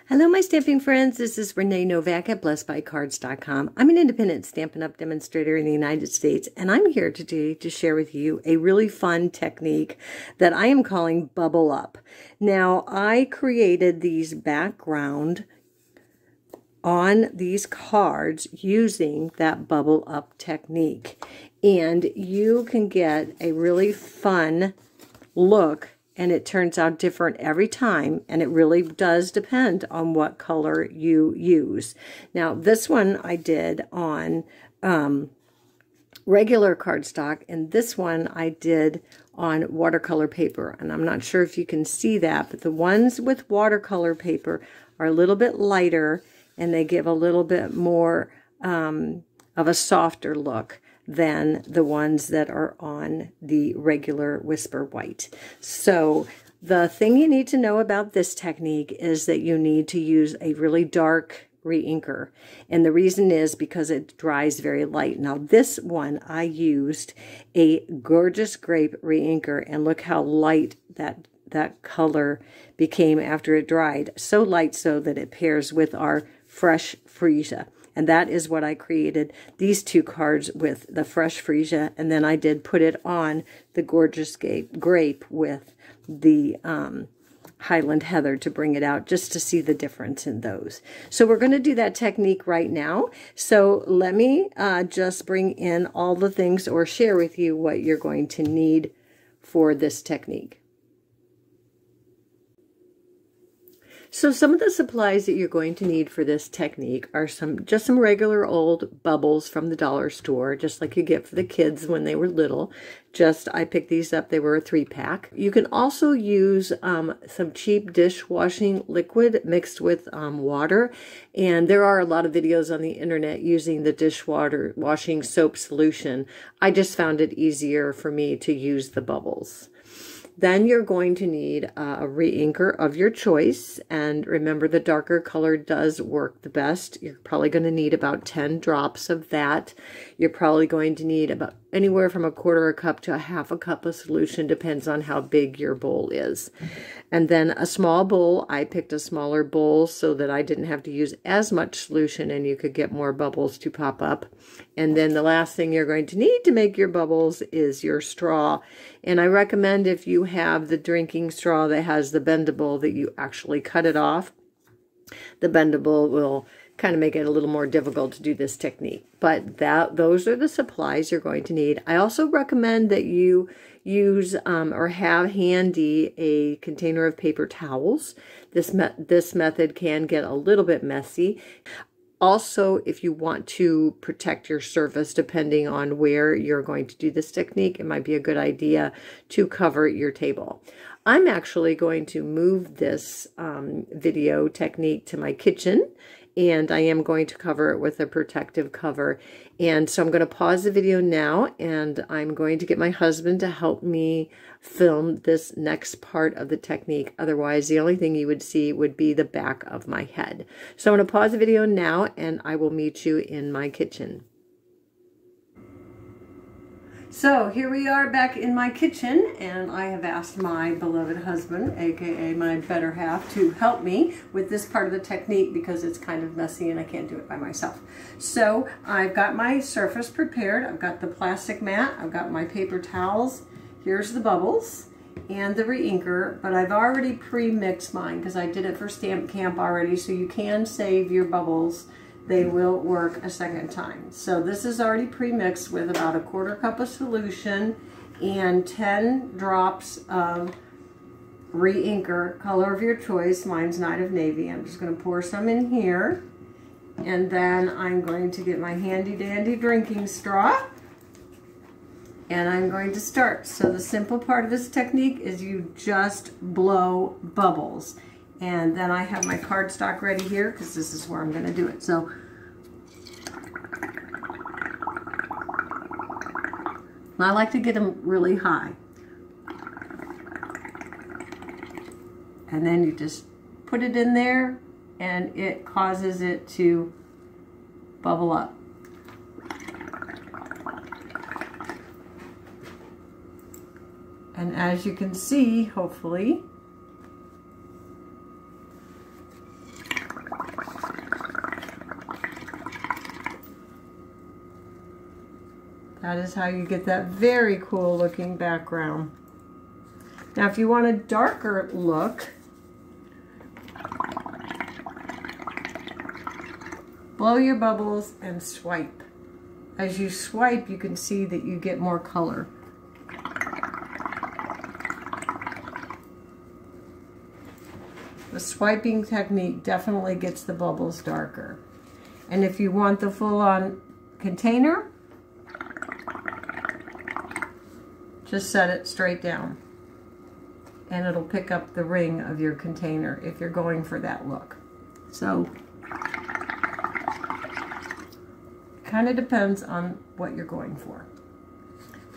Hello, my stamping friends. This is Renee Novak at blessedbycards.com. I'm an independent Stampin' Up! Demonstrator in the United States, and I'm here today to share with you a really fun technique that I am calling Bubble Up. Now, I created these background on these cards using that Bubble Up technique, and you can get a really fun look. And it turns out different every time, and it really does depend on what color you use. Now, this one I did on regular cardstock, and this one I did on watercolor paper. And I'm not sure if you can see that, but the ones with watercolor paper are a little bit lighter, and they give a little bit more of a softer look than the ones that are on the regular Whisper White. So the thing you need to know about this technique is that you need to use a really dark re-inker. And the reason is because it dries very light. Now this one, I used a gorgeous grape re-inker, and look how light that color became after it dried. So light so that it pairs with our fresh freesia. And that is what I created these two cards with, the fresh freesia, and then I did put it on the gorgeous grape with the Highland Heather to bring it out, just to see the difference in those. So we're going to do that technique right now. So let me just bring in all the things, or share with you what you're going to need for this technique. So some of the supplies that you're going to need for this technique are just some regular old bubbles from the dollar store, just like you get for the kids when they were little. I picked these up. They were a 3-pack. You can also use some cheap dishwashing liquid mixed with water. And there are a lot of videos on the internet using the dishwashing soap solution. I just found it easier for me to use the bubbles. Then you're going to need a re-inker of your choice, and remember, the darker color does work the best. You're probably going to need about 10 drops of that. You're probably going to need about anywhere from 1/4 cup to 1/2 cup of solution, depends on how big your bowl is. And then a small bowl. I picked a smaller bowl so that I didn't have to use as much solution and you could get more bubbles to pop up. And then the last thing you're going to need to make your bubbles is your straw. And I recommend, if you have the drinking straw that has the bendable, that you actually cut it off. The bendable will kind of make it a little more difficult to do this technique. But those are the supplies you're going to need. I also recommend that you use or have handy a container of paper towels. This method can get a little bit messy. Also, if you want to protect your surface, depending on where you're going to do this technique, it might be a good idea to cover your table. I'm actually going to move this video technique to my kitchen, and I am going to cover it with a protective cover. And so I'm going to pause the video now, and I'm going to get my husband to help me film this next part of the technique. Otherwise, the only thing you would see would be the back of my head. So I'm going to pause the video now, and I will meet you in my kitchen. So here we are back in my kitchen, and I have asked my beloved husband, aka my better half, to help me with this part of the technique because it's kind of messy and I can't do it by myself. So I've got my surface prepared. I've got the plastic mat, I've got my paper towels, here's the bubbles and the re-inker, but I've already pre-mixed mine because I did it for Stamp Camp already, so you can save your bubbles. They will work a second time. So this is already pre-mixed with about 1/4 cup of solution and 10 drops of re-inker, color of your choice. Mine's Night of Navy. I'm just going to pour some in here, and then I'm going to get my handy dandy drinking straw, and I'm going to start. So the simple part of this technique is you just blow bubbles. And then I have my cardstock ready here because this is where I'm going to do it. So I like to get them really high. And then you just put it in there, and it causes it to bubble up. And as you can see, hopefully, That is how you get that very cool looking background. Now if you want a darker look, blow your bubbles and swipe. As you swipe, you can see that you get more color. The swiping technique definitely gets the bubbles darker. And if you want the full-on container, just set it straight down. And it'll pick up the ring of your container if you're going for that look. So, kind of depends on what you're going for.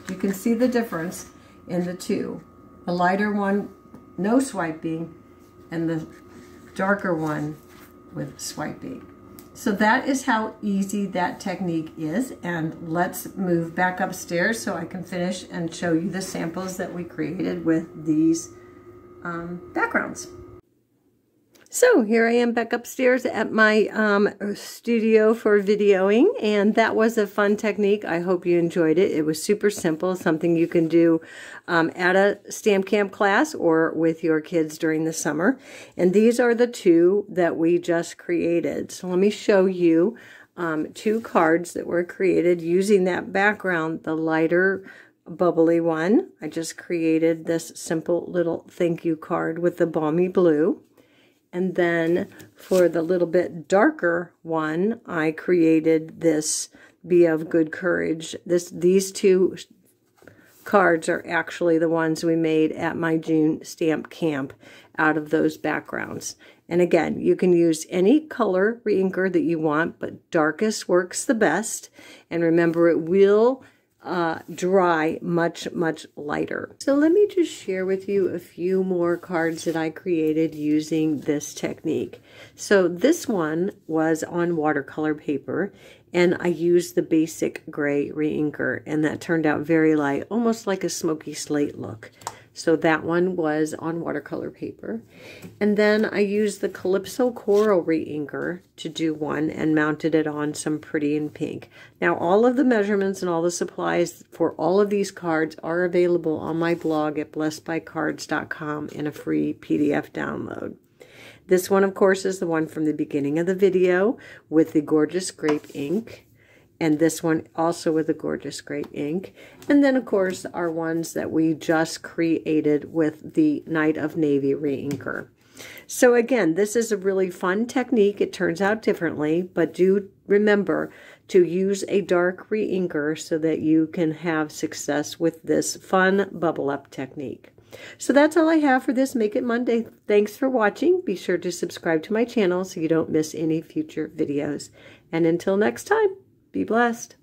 You can see the difference in the two. The lighter one, no swiping, and the darker one with swiping. So that is how easy that technique is, and let's move back upstairs so I can finish and show you the samples that we created with these backgrounds. So here I am back upstairs at my studio for videoing, and that was a fun technique. I hope you enjoyed it. It was super simple, something you can do at a stamp camp class or with your kids during the summer. And these are the two that we just created. So let me show you two cards that were created using that background, the lighter bubbly one. I just created this simple little thank you card with the balmy blue. And then for the little bit darker one, I created this Be of Good Courage. These two cards are actually the ones we made at my June stamp camp out of those backgrounds. And again, you can use any color reinker that you want, but darkest works the best. And remember, it will dry much lighter. So let me just share with you a few more cards that I created using this technique. So this one was on watercolor paper, and I used the basic gray reinker, and that turned out very light, almost like a smoky slate look. So that one was on watercolor paper. And then I used the Calypso Coral reinker to do one and mounted it on some Pretty in Pink. Now all of the measurements and all the supplies for all of these cards are available on my blog at blessedbycards.com in a free PDF download. This one, of course, is the one from the beginning of the video with the gorgeous grape ink. And this one also with a gorgeous grape ink. And then, of course, our ones that we just created with the Night of Navy reinker. So again, this is a really fun technique. It turns out differently, but do remember to use a dark reinker so that you can have success with this fun bubble up technique. So that's all I have for this Make It Monday. Thanks for watching. Be sure to subscribe to my channel so you don't miss any future videos. And until next time, be blessed.